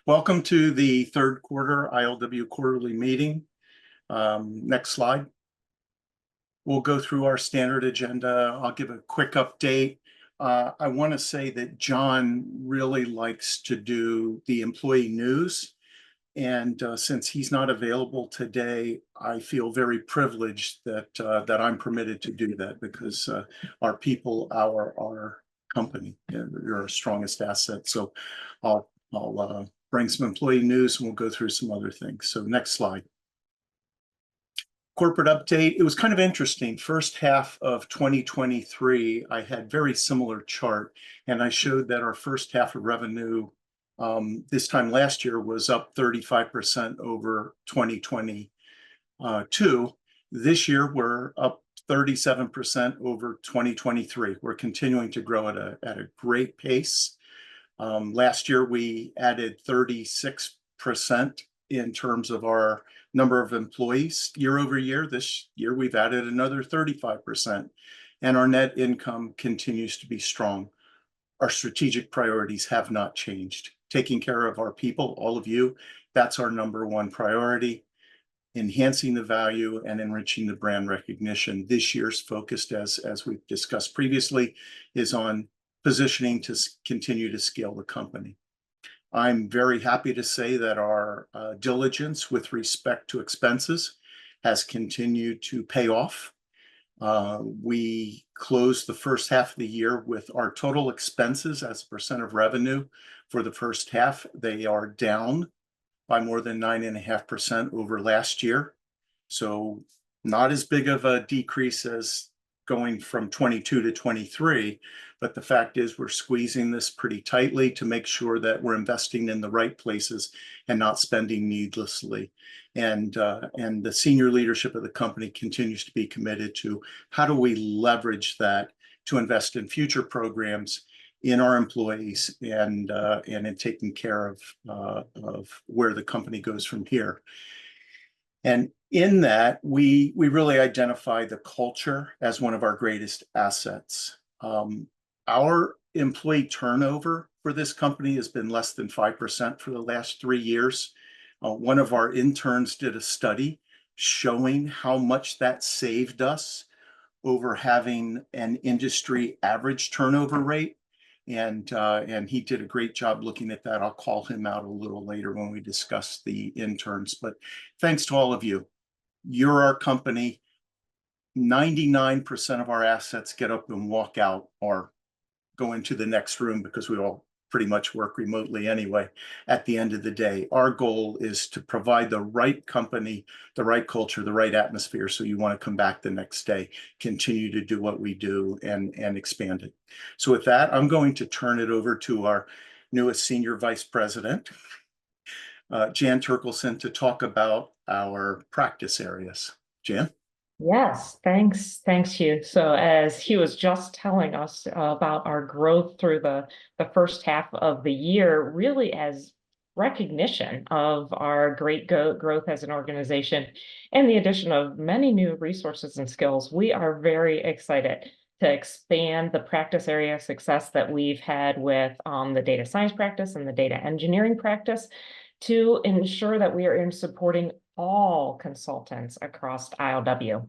Welcome to the third quarter ILW quarterly meeting. Next slide. We'll go through our standard agenda. I'll give a quick update. I want to say that John really likes to do the employee news. And since he's not available today, I feel very privileged that I'm permitted to do that because our people, our company, you're our strongest asset. So I'll bring some employee news and we'll go through some other things. So next slide. Corporate update. It was kind of interesting. First half of 2023, I had very similar chart, and I showed that our first half of revenue this time last year was up 35% over 2022. This year, we're up 37% over 2023. We're continuing to grow at a great pace. Last year, we added 36% in terms of our number of employees year over year. This year, we've added another 35%, and our net income continues to be strong. Our strategic priorities have not changed. Taking care of our people, all of you, that's our number one priority. Enhancing the value and enriching the brand recognition. This year's focus, as we've discussed previously, is on positioning to continue to scale the company. I'm very happy to say that our diligence with respect to expenses has continued to pay off. We closed the first half of the year with our total expenses as a percent of revenue. For the first half, they are down by more than 9.5% over last year. So not as big of a decrease as going from 22 to 23, but the fact is we're squeezing this pretty tightly to make sure that we're investing in the right places and not spending needlessly. And the senior leadership of the company continues to be committed to how do we leverage that to invest in future programs in our employees and in taking care of where the company goes from here. And in that, we really identify the culture as one of our greatest assets. Our employee turnover for this company has been less than 5% for the last 3 years. One of our interns did a study showing how much that saved us over having an industry average turnover rate. And he did a great job looking at that. I'll call him out a little later when we discuss the interns. But thanks to all of you. You're our company. 99% of our assets get up and walk out or go into the next room because we all pretty much work remotely anyway. At the end of the day, our goal is to provide the right company, the right culture, the right atmosphere. So you want to come back the next day, continue to do what we do and expand it. So with that, I'm going to turn it over to our newest Senior Vice President, Jan Terkelson, to talk about our practice areas. Jan? Yes, thanks, Hugh. So as Hugh was just telling us about our growth through the first half of the year, really as recognition of our great growth as an organization and the addition of many new resources and skills, we are very excited to expand the practice area success that we've had with the data science practice and the data engineering practice to ensure that we are in supporting all consultants across ILW.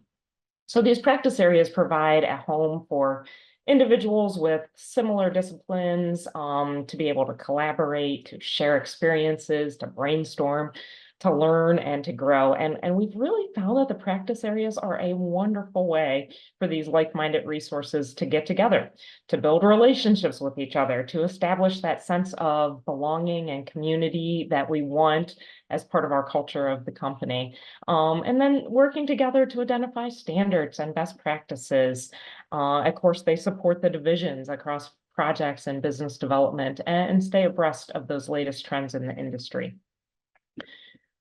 So these practice areas provide a home for individuals with similar disciplines to be able to collaborate, to share experiences, to brainstorm, to learn and to grow. And we've really found that the practice areas are a wonderful way for these like-minded resources to get together, to build relationships with each other, to establish that sense of belonging and community that we want as part of our culture of the company. And then working together to identify standards and best practices. Of course, they support the divisions across projects and business development and stay abreast of those latest trends in the industry.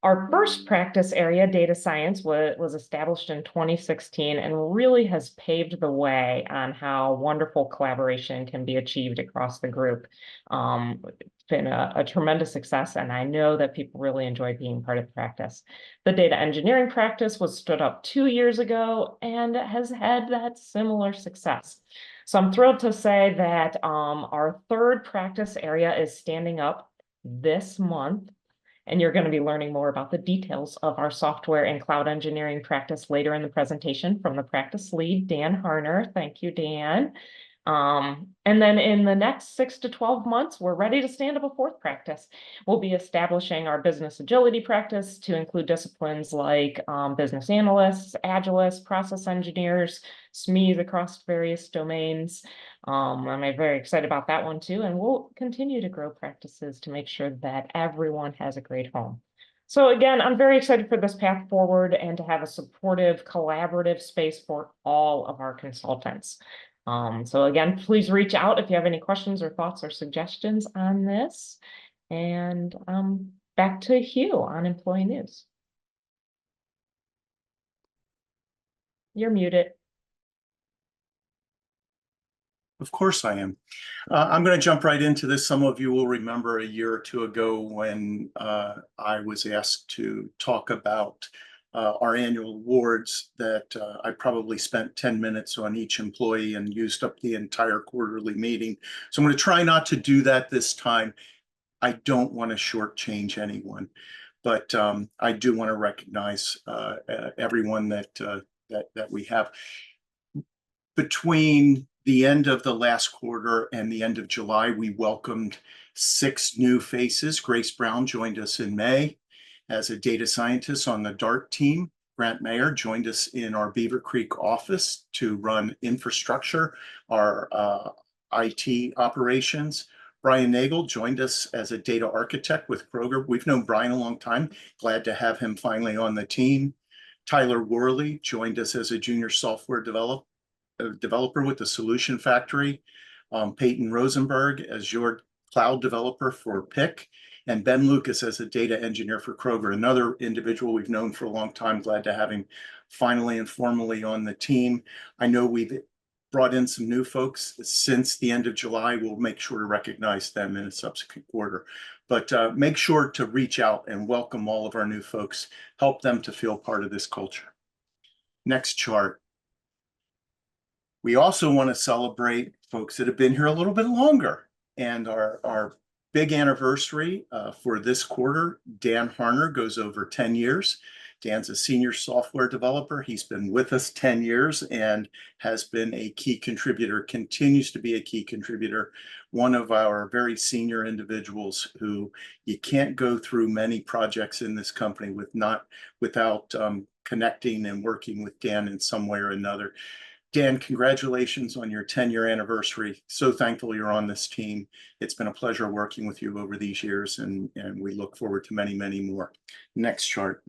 Our first practice area, data science, was established in 2016 and really has paved the way on how wonderful collaboration can be achieved across the group. It's been a tremendous success, and I know that people really enjoy being part of the practice. The data engineering practice was stood up 2 years ago and has had that similar success. So I'm thrilled to say that our third practice area is standing up this month. And you're going to be learning more about the details of our software and cloud engineering practice later in the presentation from the practice lead, Dan Harner. Thank you, Dan. And then in the next 6 to 12 months, we're ready to stand up a fourth practice. We'll be establishing our business agility practice to include disciplines like business analysts, agilists, process engineers, SMEs across various domains. I'm very excited about that one too, and we'll continue to grow practices to make sure that everyone has a great home. So again, I'm very excited for this path forward and to have a supportive, collaborative space for all of our consultants. So again, please reach out if you have any questions or thoughts or suggestions on this. And back to Hugh on employee news. You're muted. Of course I am. I'm going to jump right into this. Some of you will remember a year or two ago when I was asked to talk about our annual awards that I probably spent 10 minutes on each employee and used up the entire quarterly meeting. So I'm going to try not to do that this time. I don't want to shortchange anyone, but I do want to recognize everyone that we have. Between the end of the last quarter and the end of July, we welcomed 6 new faces. Grace Brown joined us in May as a data scientist on the DART team. Grant Mayer joined us in our Beaver Creek office to run infrastructure, our IT operations. Brian Nagel joined us as a data architect with Kroger. We've known Brian a long time. Glad to have him finally on the team. Tyler Worley joined us as a junior software developer with the Solution Factory. Peyton Rosenberg as your cloud developer for PIC, and Ben Lucas as a data engineer for Kroger, another individual we've known for a long time. Glad to have him finally and formally on the team. I know we've brought in some new folks since the end of July. We'll make sure to recognize them in a subsequent quarter. But make sure to reach out and welcome all of our new folks, help them to feel part of this culture. Next chart. We also want to celebrate folks that have been here a little bit longer. And our big anniversary for this quarter, Dan Harner goes over 10 years. Dan's a senior software developer. He's been with us 10 years and has been a key contributor, continues to be a key contributor. One of our very senior individuals who you can't go through many projects in this company without connecting and working with Dan in some way or another. Dan, congratulations on your 10-year anniversary. So thankful you're on this team. It's been a pleasure working with you over these years, and we look forward to many, many more. Next chart.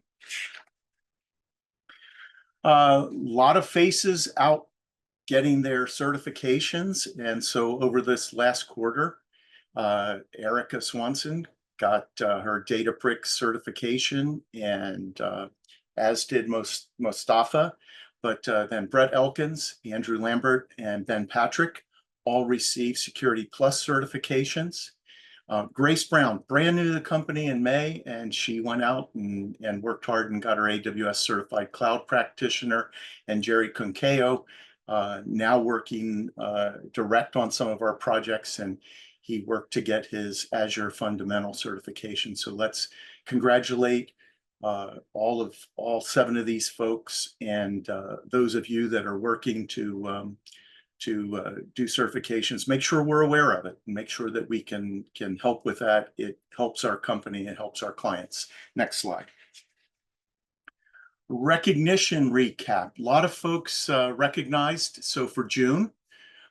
A lot of faces out getting their certifications. And so over this last quarter, Erica Swanson got her Databricks certification, and as did Mustafa. But then Brett Elkins, Andrew Lambert, and Ben Patrick all received Security Plus certifications. Grace Brown, brand new to the company in May, and she went out and worked hard and got her AWS Certified Cloud Practitioner. And Jerry Cunkeo, now working direct on some of our projects, and he worked to get his Azure Fundamental certification. So let's congratulate all 7 of these folks, and those of you that are working to do certifications. Make sure we're aware of it and make sure that we can help with that. It helps our company, it helps our clients. Next slide. Recognition recap. A lot of folks recognized. So for June,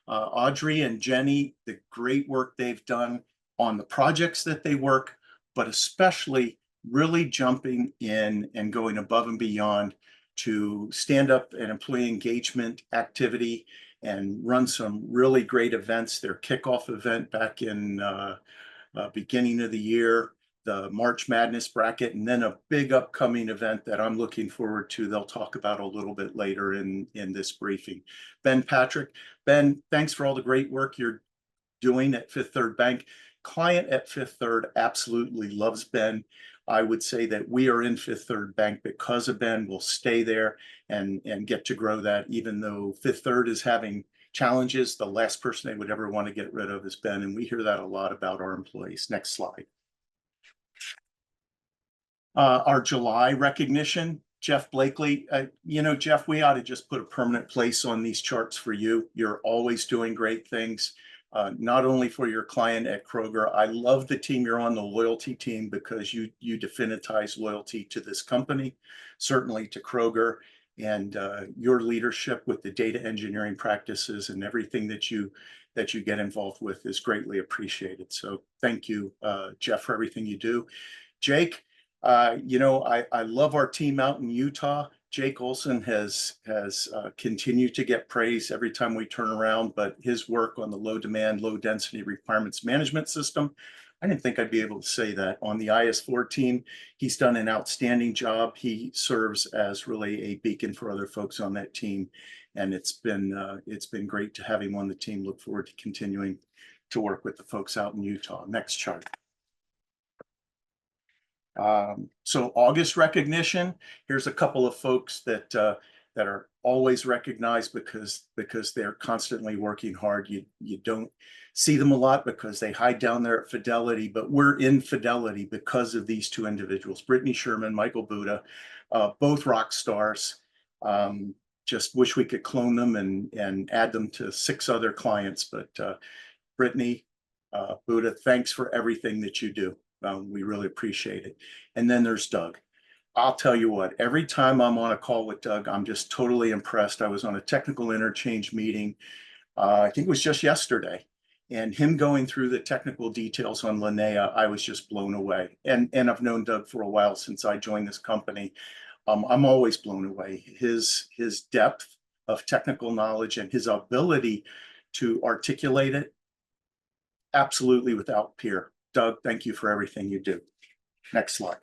Audrey and Jenny, the great work they've done on the projects that they work, but especially really jumping in and going above and beyond to stand up an employee engagement activity and run some really great events. Their kickoff event back in beginning of the year, the March Madness bracket, and then a big upcoming event that I'm looking forward to. They'll talk about a little bit later in this briefing. Ben Patrick. Ben, thanks for all the great work you're doing at Fifth Third Bank. Client at Fifth Third absolutely loves Ben. I would say that we are in Fifth Third Bank because of Ben. We'll stay there and get to grow that, even though Fifth Third is having challenges. The last person they would ever want to get rid of is Ben, and we hear that a lot about our employees. Next slide. Our July recognition, Jeff Blakely, Jeff, we ought to just put a permanent place on these charts for you. You're always doing great things, not only for your client at Kroger. I love the team you're on, the loyalty team, because you definitize loyalty to this company, certainly to Kroger, and your leadership with the data engineering practices and everything that you get involved with is greatly appreciated. So thank you, Jeff, for everything you do. Jake, I love our team out in Utah. Jake Olson has continued to get praise every time we turn around, but his work on the low demand, low density requirements management system, I didn't think I'd be able to say that. On the IS4 team, he's done an outstanding job. He serves as really a beacon for other folks on that team, and it's been great to have him on the team. Look forward to continuing to work with the folks out in Utah. Next chart. So August recognition, here's a couple of folks that are always recognized because they're constantly working hard. You don't see them a lot because they hide down there at Fidelity, but we're in Fidelity because of these two individuals, Brittany Sherman, Michael Buda, both rock stars. Just wish we could clone them and add them to 6 other clients, but Brittany, Buda, thanks for everything that you do. We really appreciate it. And then there's Doug. I'll tell you what, every time I'm on a call with Doug, I'm just totally impressed. I was on a technical interchange meeting, I think it was just yesterday, and him going through the technical details on Linnea, I was just blown away. And I've known Doug for a while, since I joined this company. I'm always blown away. His depth of technical knowledge and his ability to articulate it, absolutely without peer. Doug, thank you for everything you do. Next slide.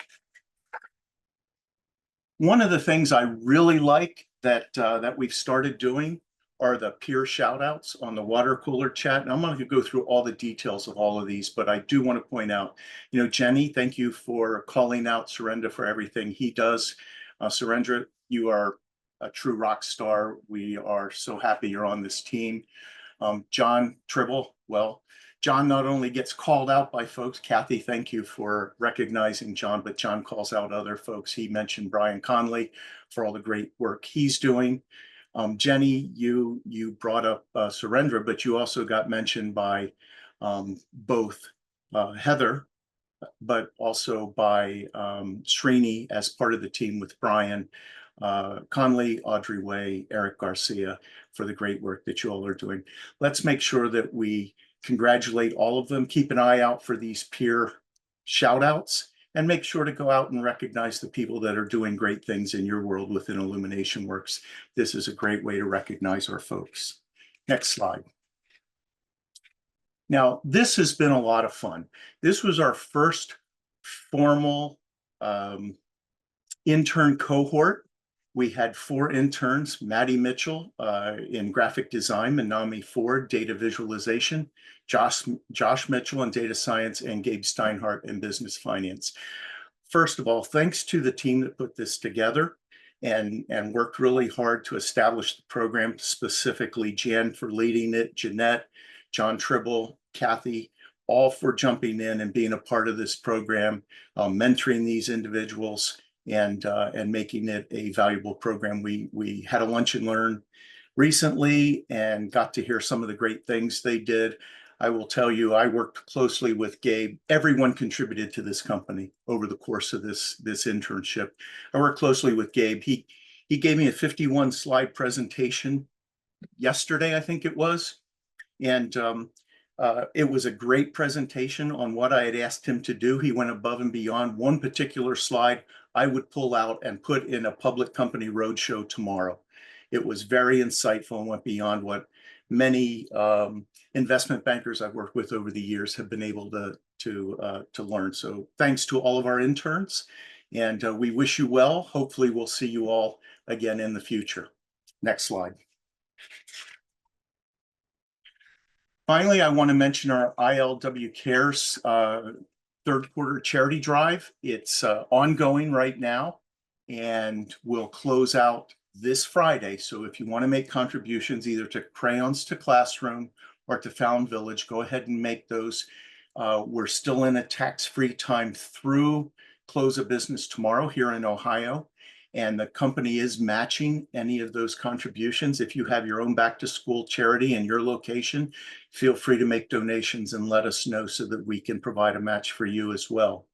One of the things I really like that we've started doing are the peer shout outs on the water cooler chat. And I'm going to go through all the details of all of these, but I do want to point out, Jenny, thank you for calling out Surendra for everything he does. Surendra, you are a true rock star. We are so happy you're on this team. John Tribble, well, John not only gets called out by folks, Kathy, thank you for recognizing John, but John calls out other folks. He mentioned Brian Conley for all the great work he's doing. Jenny, you brought up Surendra, but you also got mentioned by both Heather, but also by Srini as part of the team with Brian Conley, Audrey Way, Eric Garcia, for the great work that you all are doing. Let's make sure that we congratulate all of them. Keep an eye out for these peer shout outs, and make sure to go out and recognize the people that are doing great things in your world within Illumination Works. This is a great way to recognize our folks. Next slide. Now, this has been a lot of fun. This was our first formal intern cohort. We had 4 interns, Maddie Mitchell in graphic design, Manami Ford, data visualization, Josh Mitchell in data science, and Gabe Steinhardt in business finance. First of all, thanks to the team that put this together and worked really hard to establish the program, specifically Jan for leading it, Jeanette, John Tribble, Kathy, all for jumping in and being a part of this program, mentoring these individuals, and making it a valuable program. We had a lunch and learn recently and got to hear some of the great things they did. I will tell you, I worked closely with Gabe. Everyone contributed to this company over the course of this internship. I worked closely with Gabe. He gave me a 51 slide presentation yesterday, I think it was. And it was a great presentation on what I had asked him to do. He went above and beyond. One particular slide I would pull out and put in a public company roadshow tomorrow. It was very insightful and went beyond what many investment bankers I've worked with over the years have been able to learn. So thanks to all of our interns, and we wish you well. Hopefully we'll see you all again in the future. Next slide. Finally, I want to mention our ILW Cares third quarter charity drive. It's ongoing right now and will close out this Friday. So if you want to make contributions either to Crayons to Classroom or to Found Village, go ahead and make those. We're still in a tax-free time through close of business tomorrow here in Ohio, and the company is matching any of those contributions. If you have your own back to school charity in your location, feel free to make donations and let us know so that we can provide a match for you as well.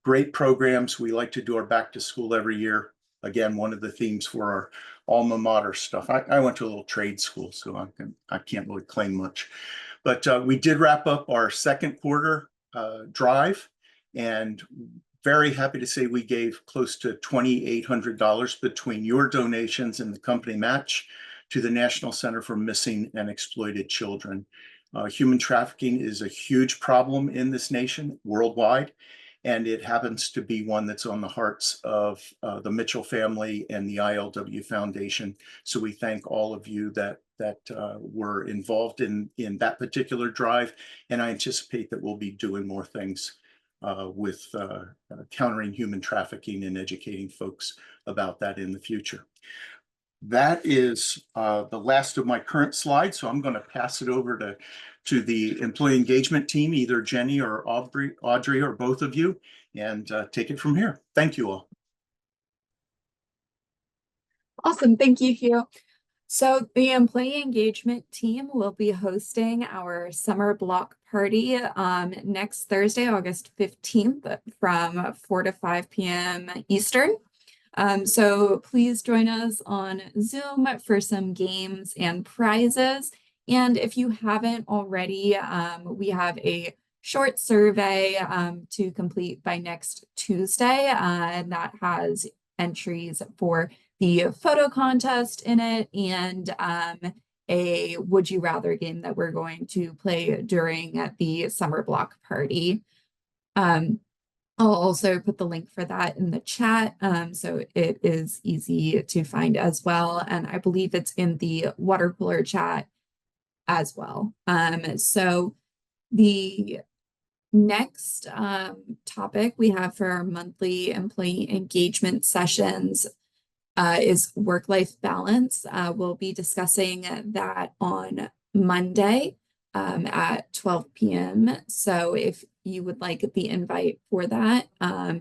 Great programs. We like to do our back to school every year. Again, one of the themes for our alma mater stuff. I went to a little trade school, so I can't really claim much. But we did wrap up our second quarter drive, and very happy to say we gave close to $2,800 between your donations and the company match to the National Center for Missing and Exploited Children. Human trafficking is a huge problem in this nation worldwide, and it happens to be one that's on the hearts of the Mitchell family and the ILW Foundation. So we thank all of you that were involved in that particular drive, and I anticipate that we'll be doing more things with countering human trafficking and educating folks about that in the future. That is the last of my current slides, so I'm going to pass it over to the employee engagement team, either Jenny or Audrey or both of you, and take it from here. Thank you all. Awesome, thank you, Hugh. So the employee engagement team will be hosting our summer block party next Thursday, August 15th from 4 to 5 p.m. Eastern. So please join us on Zoom for some games and prizes. And if you haven't already, we have a short survey to complete by next Tuesday, and that has entries for the photo contest in it and a would you rather game that we're going to play during the summer block party. I'll also put the link for that in the chat, so it is easy to find as well. And I believe it's in the water cooler chat as well. So the next topic we have for our monthly employee engagement sessions is work-life balance. We'll be discussing that on Monday at 12 p.m. So if you would like the invite for that,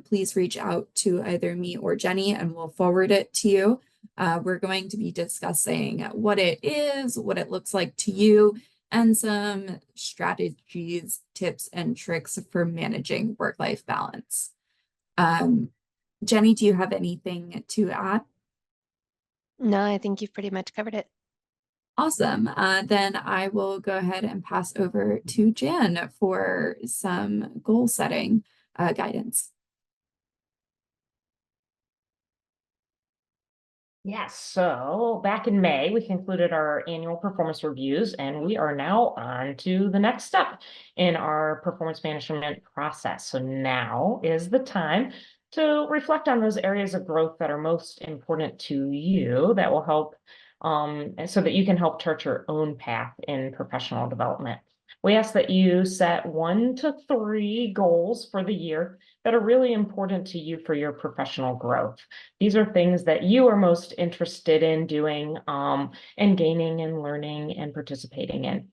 please reach out to either me or Jenny and we'll forward it to you. We're going to be discussing what it is, what it looks like to you, and some strategies, tips, and tricks for managing work-life balance. Jenny, do you have anything to add? No, I think you've pretty much covered it. Awesome. Then I will go ahead and pass over to Jan for some goal setting guidance. Yes, so back in May, we concluded our annual performance reviews, and we are now on to the next step in our performance management process. So now is the time to reflect on those areas of growth that are most important to you that will help so that you can help chart your own path in professional development. We ask that you set 1 to 3 goals for the year that are really important to you for your professional growth. These are things that you are most interested in doing and gaining and learning and participating in.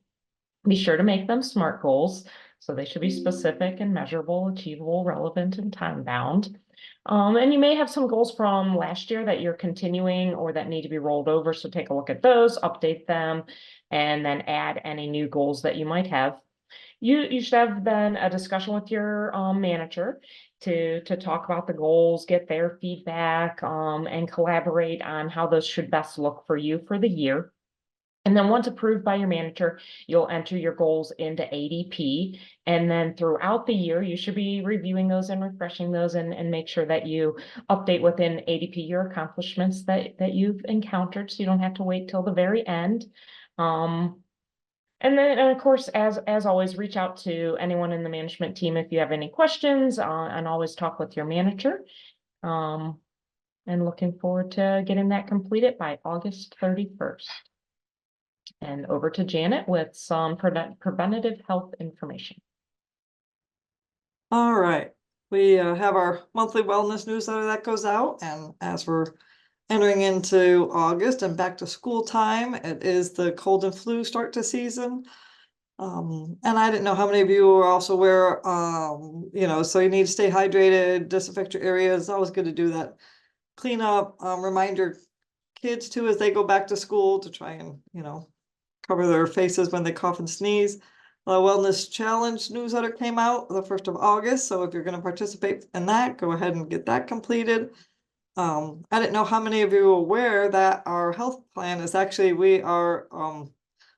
Be sure to make them SMART goals. So they should be specific and measurable, achievable, relevant, and time-bound. And you may have some goals from last year that you're continuing or that need to be rolled over. So take a look at those, update them, and then add any new goals that you might have. You should have then a discussion with your manager to talk about the goals, get their feedback, and collaborate on how those should best look for you for the year. And then once approved by your manager, you'll enter your goals into ADP. And then throughout the year, you should be reviewing those and refreshing those and make sure that you update within ADP your accomplishments that you've encountered, so you don't have to wait till the very end. And then, of course, as always, reach out to anyone in the management team if you have any questions, and always talk with your manager. And looking forward to getting that completed by August 31st. And over to Janet with some preventative health information. All right, we have our monthly wellness newsletter that goes out, and as we're entering into August and back to school time, it is the cold and flu start to season. And I didn't know how many of you are also aware, so you need to stay hydrated, disinfect your areas. It's always good to do that. Clean up, remind your kids too, as they go back to school, to try and, cover their faces when they cough and sneeze. The Wellness Challenge newsletter came out the 1st of August. So if you're going to participate in that, go ahead and get that completed. I didn't know how many of you are aware that our health plan is actually, we are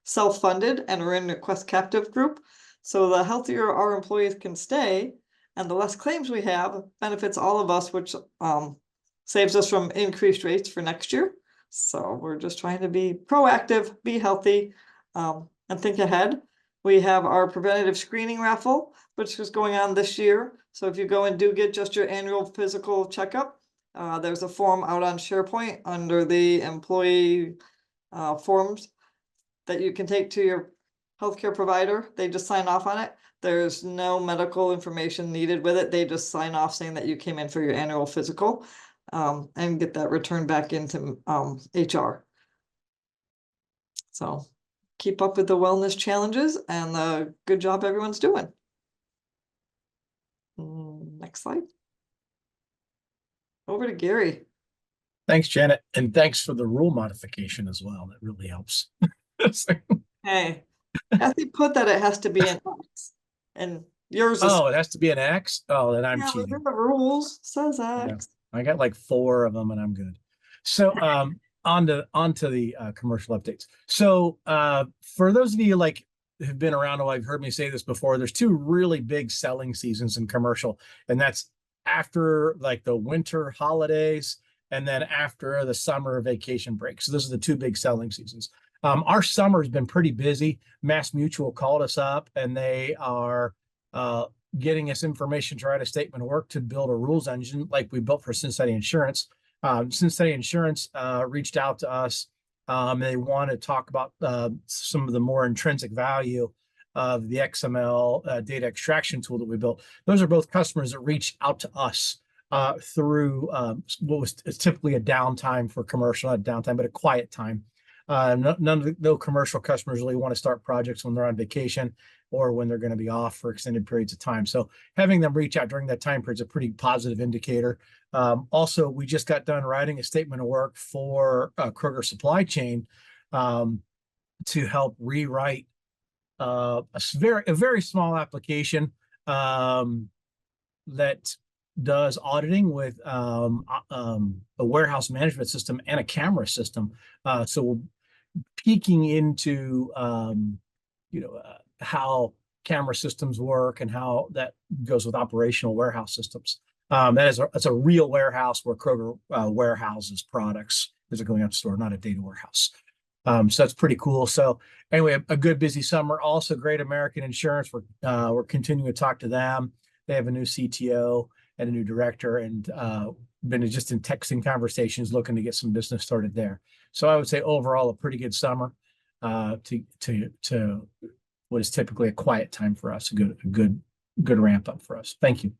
self-funded and we're in the Quest Captive group. So the healthier our employees can stay and the less claims we have benefits all of us, which saves us from increased rates for next year. So we're just trying to be proactive, be healthy, and think ahead. We have our preventative screening raffle, which is going on this year. So if you go and do get just your annual physical checkup, there's a form out on SharePoint under the employee forms that you can take to your healthcare provider. They just sign off on it. There's no medical information needed with it. They just sign off saying that you came in for your annual physical, and get that returned back into HR. So keep up with the wellness challenges and the good job everyone's doing. Next slide. Over to Gary. Thanks, Janet, and thanks for the rule modification as well. That really helps. Hey, Kathy put that it has to be an X, and yours is. Oh, it has to be an X? Oh, then I'm Yeah, cheating. the rules says Yeah. X. I got like 4 of them and I'm good. So on to the commercial updates. So for those of you like who've been around, I've heard me say this before, there's 2 really big selling seasons in commercial, and that's after like the winter holidays and then after the summer vacation break. So those are the 2 big selling seasons. Our summer has been pretty busy. Mass Mutual called us up and they are getting us information to write a statement of work to build a rules engine like we built for Cincinnati Insurance. Cincinnati Insurance reached out to us. They want to talk about some of the more intrinsic value of the XML data extraction tool that we built. Those are both customers that reach out to us through what was typically a downtime for commercial, not downtime, but a quiet time. No commercial customers really want to start projects when they're on vacation or when they're going to be off for extended periods of time. So having them reach out during that time period is a pretty positive indicator. Also, we just got done writing a statement of work for Kroger Supply Chain to help rewrite a very small application that does auditing with a warehouse management system and a camera system. So we're peeking into how camera systems work and how that goes with operational warehouse systems. That's a real warehouse where Kroger warehouses products as they're going out to store, not a data warehouse. So that's pretty cool. So anyway, a good busy summer. Also, Great American Insurance. We're continuing to talk to them. They have a new CTO and a new director, and been just in texting conversations looking to get some business started there. So I would say overall a pretty good summer to what is typically a quiet time for us. A good ramp up for us. Thank you.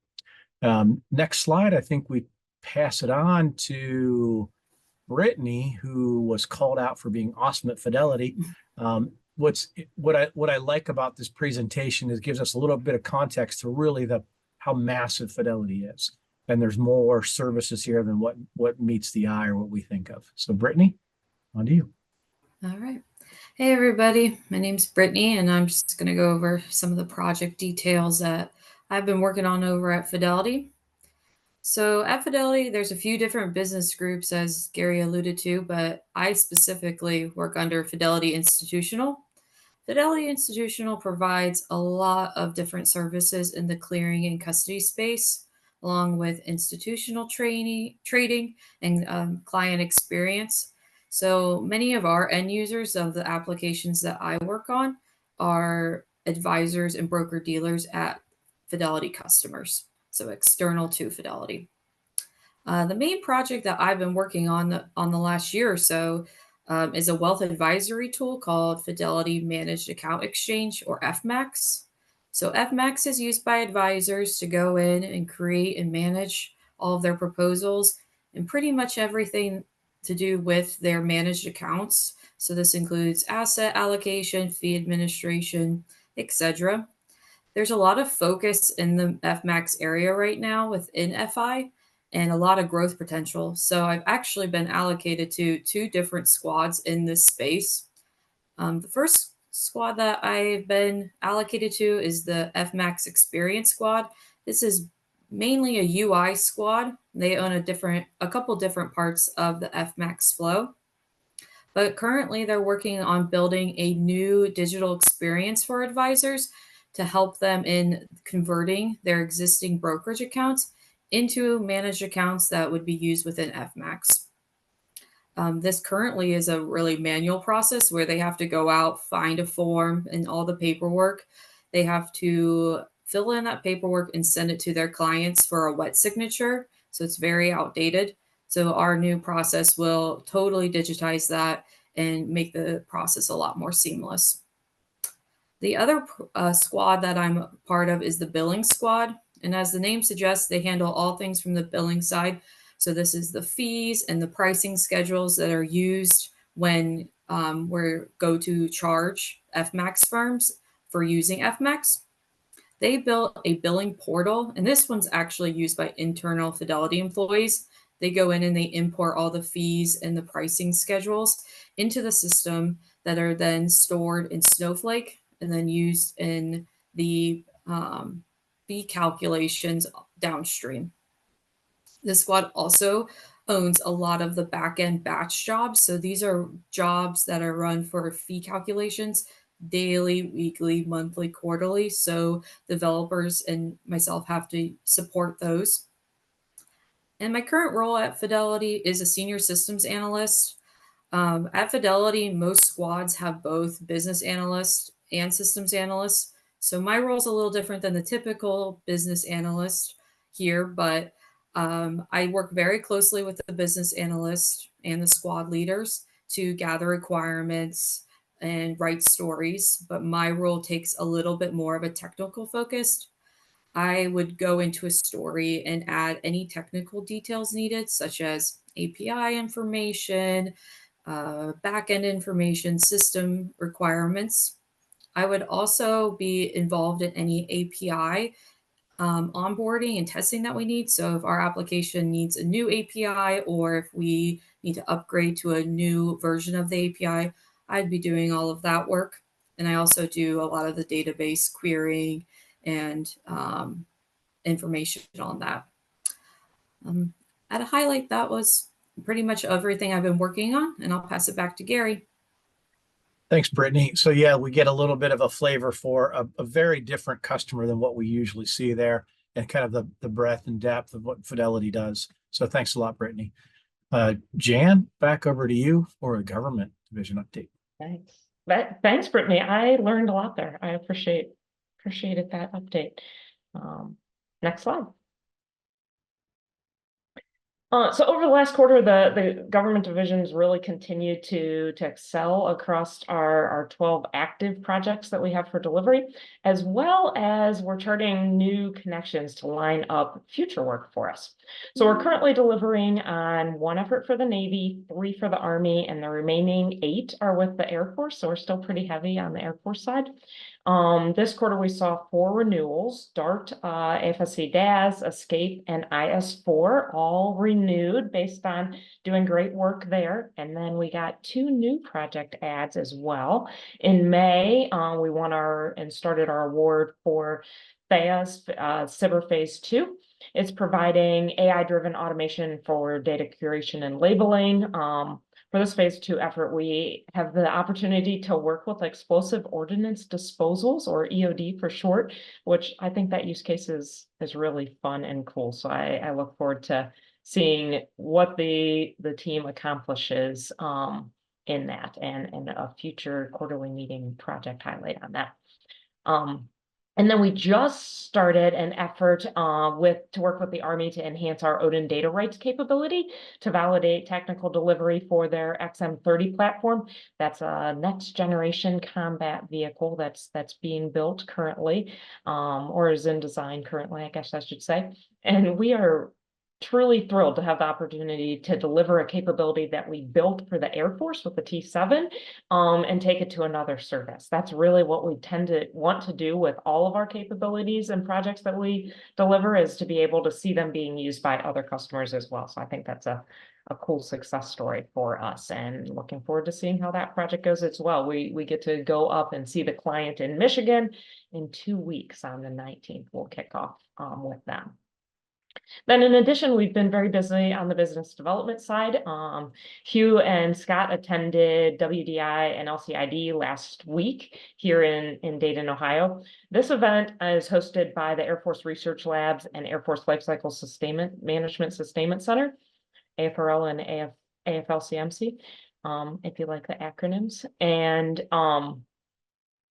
Next slide. I think we pass it on to Brittany, who was called out for being awesome at Fidelity. What I like about this presentation is it gives us a little bit of context to really how massive Fidelity is. And there's more services here than what meets the eye or what we think of. So Brittany, on to you. All right. Hey, everybody. My name's Brittany, and I'm just going to go over some of the project details that I've been working on over at Fidelity. So at Fidelity, there's a few different business groups, as Gary alluded to, but I specifically work under Fidelity Institutional. Fidelity Institutional provides a lot of different services in the clearing and custody space, along with institutional trading and client experience. So many of our end users of the applications that I work on are advisors and broker dealers at Fidelity customers, so external to Fidelity. The main project that I've been working on the last year or so is a wealth advisory tool called Fidelity Managed Account Exchange, or FMAX. So FMAX is used by advisors to go in and create and manage all of their proposals and pretty much everything to do with their managed accounts. So this includes asset allocation, fee administration, etc. There's a lot of focus in the FMAX area right now within FI and a lot of growth potential. So I've actually been allocated to 2 different squads in this space. The first squad that I've been allocated to is the FMAX Experience Squad. This is mainly a UI squad. They own a couple different parts of the FMAX flow. But currently they're working on building a new digital experience for advisors to help them in converting their existing brokerage accounts into managed accounts that would be used within FMAX. This currently is a really manual process where they have to go out, find a form and all the paperwork. They have to fill in that paperwork and send it to their clients for a wet signature. So it's very outdated. So our new process will totally digitize that and make the process a lot more seamless. The other squad that I'm part of is the billing squad. And as the name suggests, they handle all things from the billing side. So this is the fees and the pricing schedules that are used when we go to charge FMAX firms for using FMAX. They built a billing portal, and this one's actually used by internal Fidelity employees. They go in and they import all the fees and the pricing schedules into the system that are then stored in Snowflake and then used in the fee calculations downstream. This squad also owns a lot of the back-end batch jobs. So these are jobs that are run for fee calculations daily, weekly, monthly, quarterly. So developers and myself have to support those. And my current role at Fidelity is a senior systems analyst. At Fidelity, most squads have both business analysts and systems analysts. So my role is a little different than the typical business analyst here, but I work very closely with the business analyst and the squad leaders to gather requirements and write stories. But my role takes a little bit more of a technical focus. I would go into a story and add any technical details needed, such as API information, backend information, system requirements. I would also be involved in any API onboarding and testing that we need. So if our application needs a new API or if we need to upgrade to a new version of the API, I'd be doing all of that work. And I also do a lot of the database querying and information on that. At a highlight, that was pretty much everything I've been working on, and I'll pass it back to Gary. Thanks, Brittany. So yeah, we get a little bit of a flavor for a very different customer than what we usually see there, and kind of the breadth and depth of what Fidelity does. So thanks a lot, Brittany. Jan, back over to you for a government division update. Thanks. Thanks, Brittany. I learned a lot there. I appreciated that update. Next slide. So over the last quarter, the government divisions really continued to excel across our 12 active projects that we have for delivery, as well as we're charting new connections to line up future work for us. So we're currently delivering on 1 effort for the Navy, 3 for the Army, and the remaining 8 are with the Air Force. So we're still pretty heavy on the Air Force side. This quarter, we saw 4 renewals: DART, AFSC DAS, ESCAPE, and IS4, all renewed based on doing great work there. And then we got 2 new project adds as well. In May, we won and started our award for THEA's SBIR Phase 2. It's providing AI-driven automation for data curation and labeling. For this Phase 2 effort, we have the opportunity to work with explosive ordnance disposals, or EOD for short, which I think that use case is really fun and cool. So I look forward to seeing what the team accomplishes in that, and a future quarterly meeting project highlight on that. And then we just started an effort to work with the Army to enhance our Odin data rights capability to validate technical delivery for their XM30 platform. That's a next generation combat vehicle that's being built currently, or is in design currently, I guess I should say. And we are truly thrilled to have the opportunity to deliver a capability that we built for the Air Force with the T7, and take it to another service. That's really what we tend to want to do with all of our capabilities and projects that we deliver, is to be able to see them being used by other customers as well. So I think that's a cool success story for us, and looking forward to seeing how that project goes as well. We get to go up and see the client in Michigan in 2 weeks. On the 19th, we'll kick off with them. Then in addition, we've been very busy on the business development side. Hugh and Scott attended WDI and LCID last week here in Dayton, Ohio. This event is hosted by the Air Force Research Labs and Air Force Lifecycle Management Sustainment Center, AFRL and AFL-CMC, if you like the acronyms. And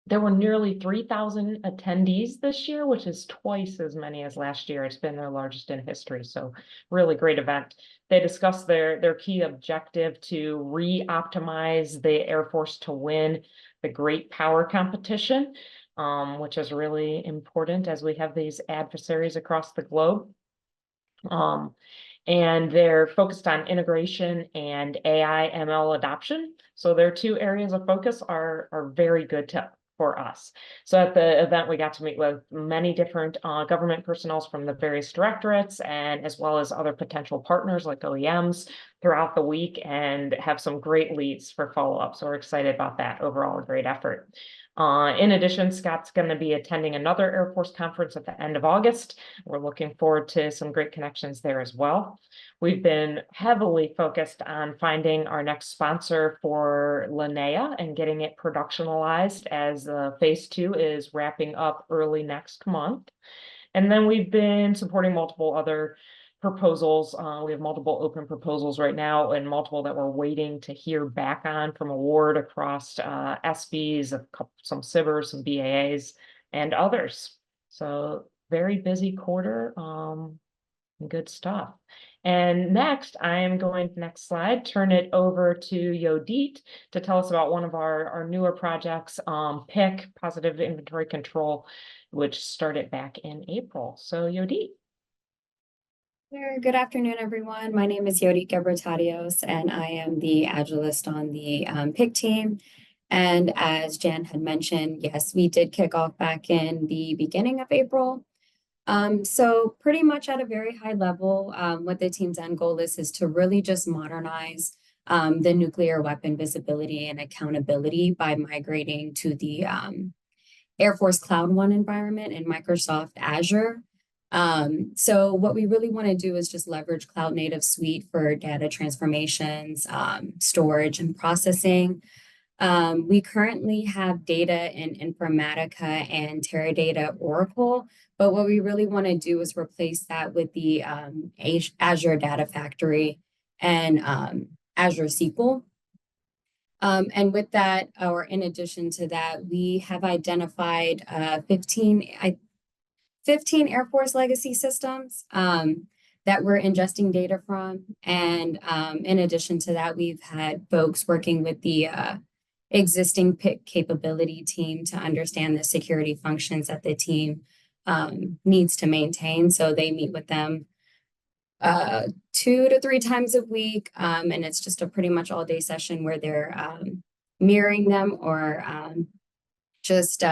there were nearly 3,000 attendees this year, which is twice as many as last year. It's been their largest in history. So really great event. They discussed their key objective to re-optimize the Air Force to win the Great Power Competition, which is really important as we have these adversaries across the globe. And they're focused on integration and AI ML adoption. So their 2 areas of focus are very good for us. So at the event, we got to meet with many different government personnel from the various directorates, and as well as other potential partners like OEMs throughout the week, and have some great leads for follow-up. So we're excited about that. Overall, a great effort. In addition, Scott's going to be attending another Air Force conference at the end of August. We're looking forward to some great connections there as well. We've been heavily focused on finding our next sponsor for Linnea and getting it productionalized, as phase 2 is wrapping up early next month. And then we've been supporting multiple other proposals. We have multiple open proposals right now, and multiple that we're waiting to hear back on from award across SBs, some SBIRs, some BAAs, and others. So very busy quarter, good stuff. And next, I am going, next slide, turn it over to Yodit to tell us about one of our newer projects, PIC, Positive Inventory Control, which started back in April. So Yodit. Good afternoon, everyone. My name is Yodit Gebratadios, and I am the Agilist on the PIC team. And as Jan had mentioned, yes, we did kick off back in the beginning of April. So pretty much at a very high level, what the team's end goal is to really just modernize the nuclear weapon visibility and accountability by migrating to the Air Force Cloud One environment in Microsoft Azure. So what we really want to do is just leverage Cloud Native Suite for data transformations, storage, and processing. We currently have data in Informatica and Teradata Oracle, but what we really want to do is replace that with the Azure Data Factory and Azure SQL. And with that, or in addition to that, we have identified 15 Air Force legacy systems that we're ingesting data from. And in addition to that, we've had folks working with the existing PIC capability team to understand the security functions that the team needs to maintain. So they meet with them 2 to 3 times a week. And it's just a pretty much all day session where they're mirroring them, or just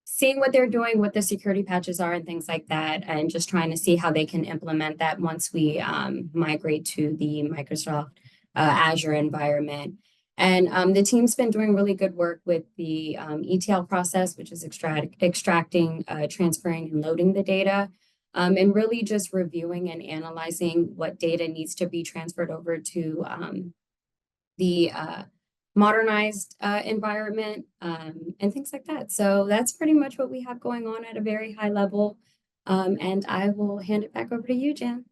seeing what they're doing, what the security patches are and things like that, and just trying to see how they can implement that once we migrate to the Microsoft Azure environment. And the team's been doing really good work with the ETL process, which is extracting, transferring, and loading the data, and really just reviewing and analyzing what data needs to be transferred over to the modernized environment, and things like that. So that's pretty much what we have going on at a very high level. And I will hand it back over to you, Jan.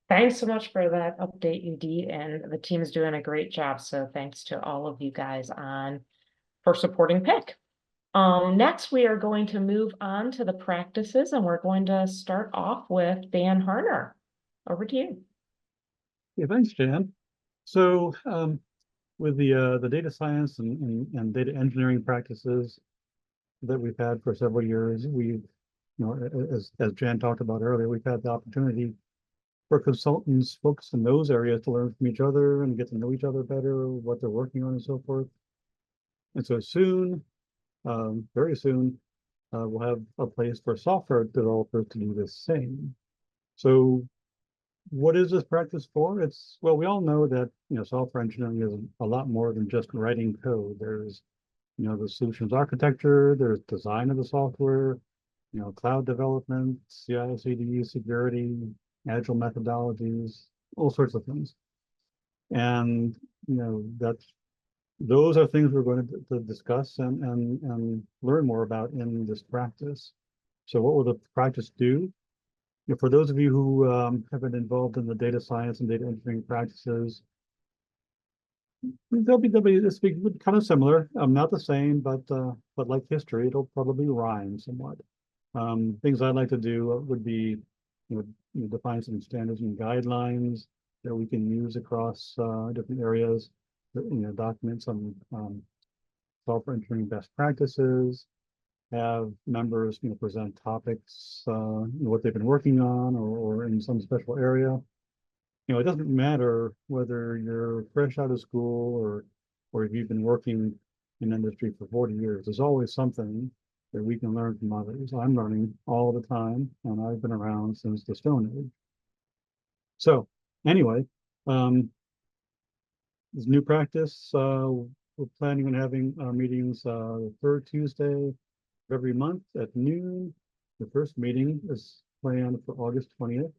Thanks so much for that update, Yodit, and the team is doing a great job. So thanks to all of you guys for supporting PIC. Next, we are going to move on to the practices, and we're going to start off with Dan Harner. Over to you. Yeah, thanks, Jan. So with the data science and data engineering practices that we've had for several years, we've as Jan talked about earlier, we've had the opportunity for consultants focused in those areas to learn from each other and get to know each other better, what they're working on and so forth. And so soon, very soon, we'll have a place for software developers to do the same. So what is this practice for? It's, well, we all know that, software engineering is a lot more than just writing code. There's, the solutions architecture, there's design of the software, cloud development, CI/CD, security, agile methodologies, all sorts of things. And, those are things we're going to discuss and learn more about in this practice. So what will the practice do? For those of you who have been involved in the data science and data engineering practices, this will be kind of similar. Not the same, but like history, it'll probably rhyme somewhat. Things I'd like to do would be, define some standards and guidelines that we can use across different areas. Document some software engineering best practices. Have members, present topics, what they've been working on, or in some special area. It doesn't matter whether you're fresh out of school or if you've been working in industry for 40 years. There's always something that we can learn from others. I'm learning all the time, and I've been around since the Stone Age. So anyway, this new practice, we're planning on having our meetings the third Tuesday of every month at noon. The first meeting is planned for August 20th.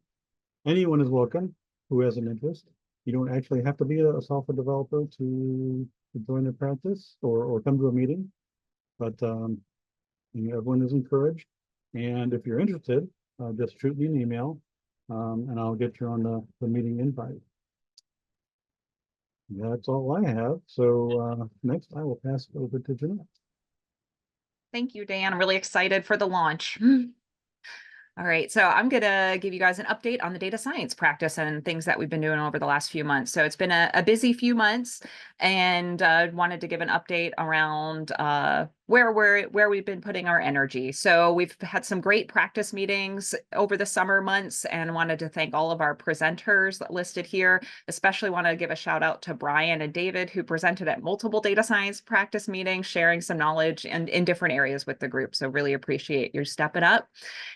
Anyone is welcome who has an interest. You don't actually have to be a software developer to join the practice or come to a meeting, but everyone is encouraged. And if you're interested, just shoot me an email and I'll get you on the meeting invite. That's all I have. So next I will pass it over to Jeanette. Thank you, Dan. I'm really excited for the launch. All right, so I'm gonna give you guys an update on the data science practice and things that we've been doing over the last few months. So it's been a busy few months, and wanted to give an update around where we've been putting our energy. So we've had some great practice meetings over the summer months, and wanted to thank all of our presenters listed here. Especially want to give a shout out to Brian and David, who presented at multiple data science practice meetings, sharing some knowledge and in different areas with the group. So really appreciate your stepping up.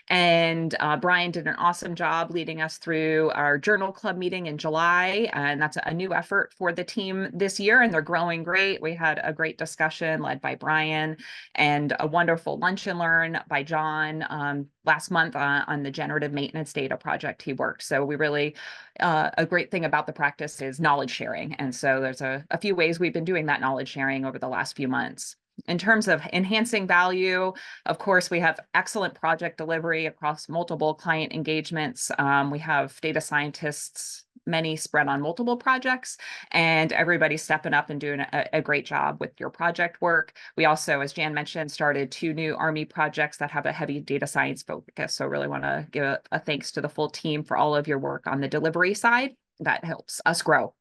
And Brian did an awesome job leading us through our journal club meeting in July. And that's a new effort for the team this year, and they're growing great. We had a great discussion led by Brian and a wonderful lunch and learn by John last month on the generative maintenance data project he worked. So we really, a great thing about the practice is knowledge sharing. And so there's a few ways we've been doing that knowledge sharing over the last few months. In terms of enhancing value, of course, we have excellent project delivery across multiple client engagements. We have data scientists, many spread on multiple projects, and everybody's stepping up and doing a great job with your project work. We also, as Jan mentioned, started 2 new Army projects that have a heavy data science focus. So really want to give a thanks to the full team for all of your work on the delivery side. That helps us grow.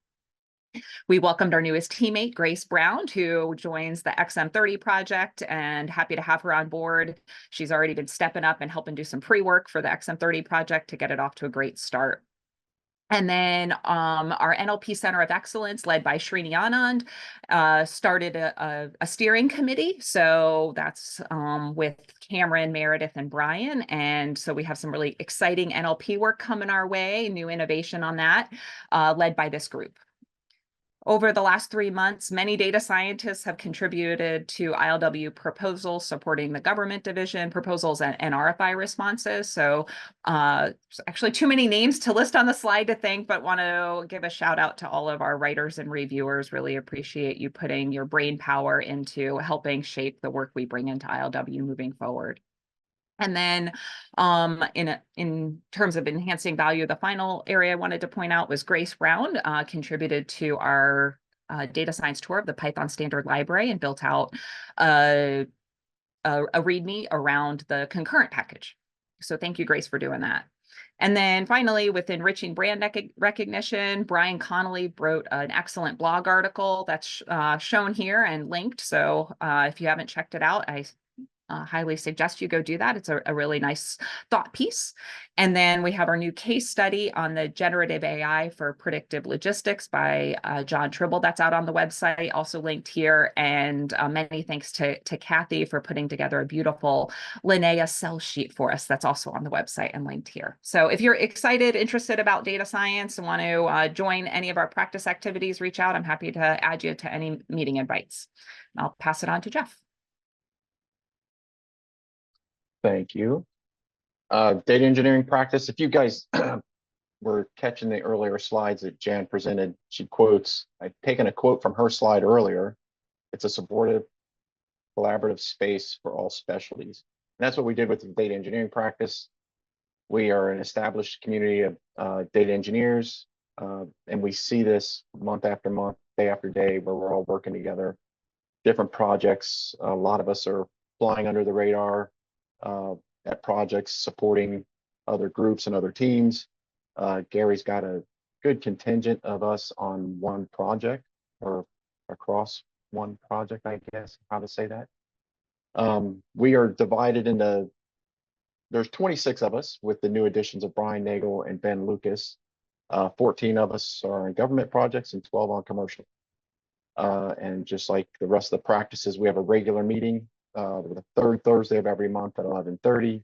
We welcomed our newest teammate, Grace Brown, who joins the XM30 project, and happy to have her on board. She's already been stepping up and helping do some pre-work for the XM30 project to get it off to a great start. And then our NLP Center of Excellence, led by Srini Anand, started a steering committee. So that's with Cameron, Meredith, and Brian. And so we have some really exciting NLP work coming our way, new innovation on that, led by this group. Over the last 3 months, many data scientists have contributed to ILW proposals supporting the government division proposals and RFI responses. So actually too many names to list on the slide to thank, but want to give a shout out to all of our writers and reviewers. Really appreciate you putting your brain power into helping shape the work we bring into ILW moving forward. And then in terms of enhancing value, the final area I wanted to point out was Grace Brown contributed to our data science tour of the Python Standard Library and built out a README around the concurrent package. So thank you, Grace, for doing that. And then finally, with enriching brand recognition, Brian Connolly wrote an excellent blog article that's shown here and linked. So if you haven't checked it out, I highly suggest you go do that. It's a really nice thought piece. And then we have our new case study on the generative AI for predictive logistics by John Tribble. That's out on the website, also linked here. And many thanks to Kathy for putting together a beautiful Linnea cell sheet for us. That's also on the website and linked here. So if you're excited, interested about data science and want to join any of our practice activities, reach out. I'm happy to add you to any meeting invites. I'll pass it on to Jeff. Thank you. Data engineering practice. If you guys were catching the earlier slides that Jan presented, she quotes, I've taken a quote from her slide earlier. It's a supportive, collaborative space for all specialties. And that's what we did with the data engineering practice. We are an established community of data engineers, and we see this month after month, day after day, where we're all working together, different projects. A lot of us are flying under the radar at projects, supporting other groups and other teams. Gary's got a good contingent of us on one project, or across one project, I guess, how to say that. We are divided into, there's 26 of us with the new additions of Brian Nagel and Ben Lucas. 14 of us are in government projects and 12 on commercial. And just like the rest of the practices, we have a regular meeting the third Thursday of every month at 11:30.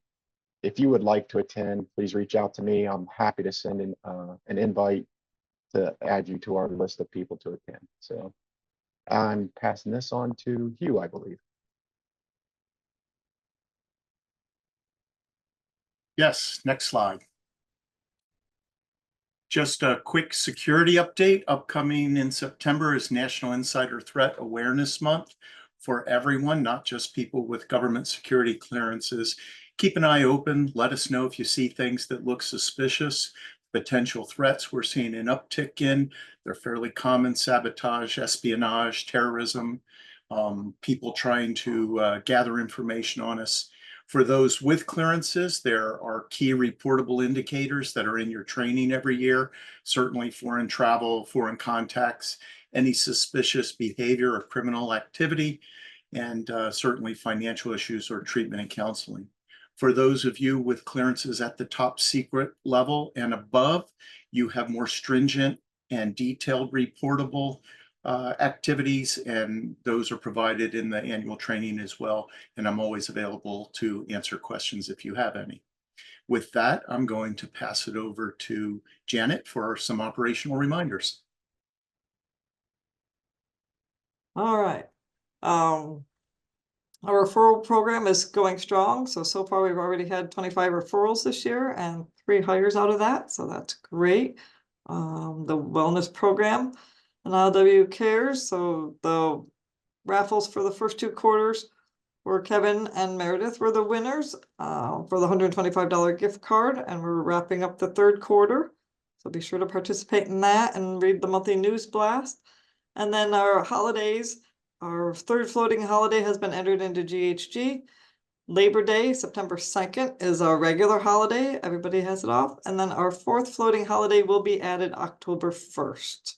If you would like to attend, please reach out to me. I'm happy to send in an invite to add you to our list of people to attend. So I'm passing this on to Hugh, I believe. Yes, next slide. Just a quick security update. Upcoming in September is National Insider Threat Awareness Month for everyone, not just people with government security clearances. Keep an eye open. Let us know if you see things that look suspicious. Potential threats we're seeing an uptick in. They're fairly common: sabotage, espionage, terrorism, people trying to gather information on us. For those with clearances, there are key reportable indicators that are in your training every year. Certainly foreign travel, foreign contacts, any suspicious behavior or criminal activity, and certainly financial issues or treatment and counseling. For those of you with clearances at the top secret level and above, you have more stringent and detailed reportable activities, and those are provided in the annual training as well. And I'm always available to answer questions if you have any. With that, I'm going to pass it over to Janet for some operational reminders. All right. Our referral program is going strong. So far we've already had 25 referrals this year and 3 hires out of that. So that's great. The wellness program and LW Cares. So the raffles for the first 2 quarters were Kevin and Meredith were the winners for the $125 gift card. And we're wrapping up the 3rd quarter. So be sure to participate in that and read the monthly news blast. And then our holidays, our 3rd floating holiday has been entered into GHG. Labor Day, September 2nd, is our regular holiday. Everybody has it off. And then our 4th floating holiday will be added October 1st.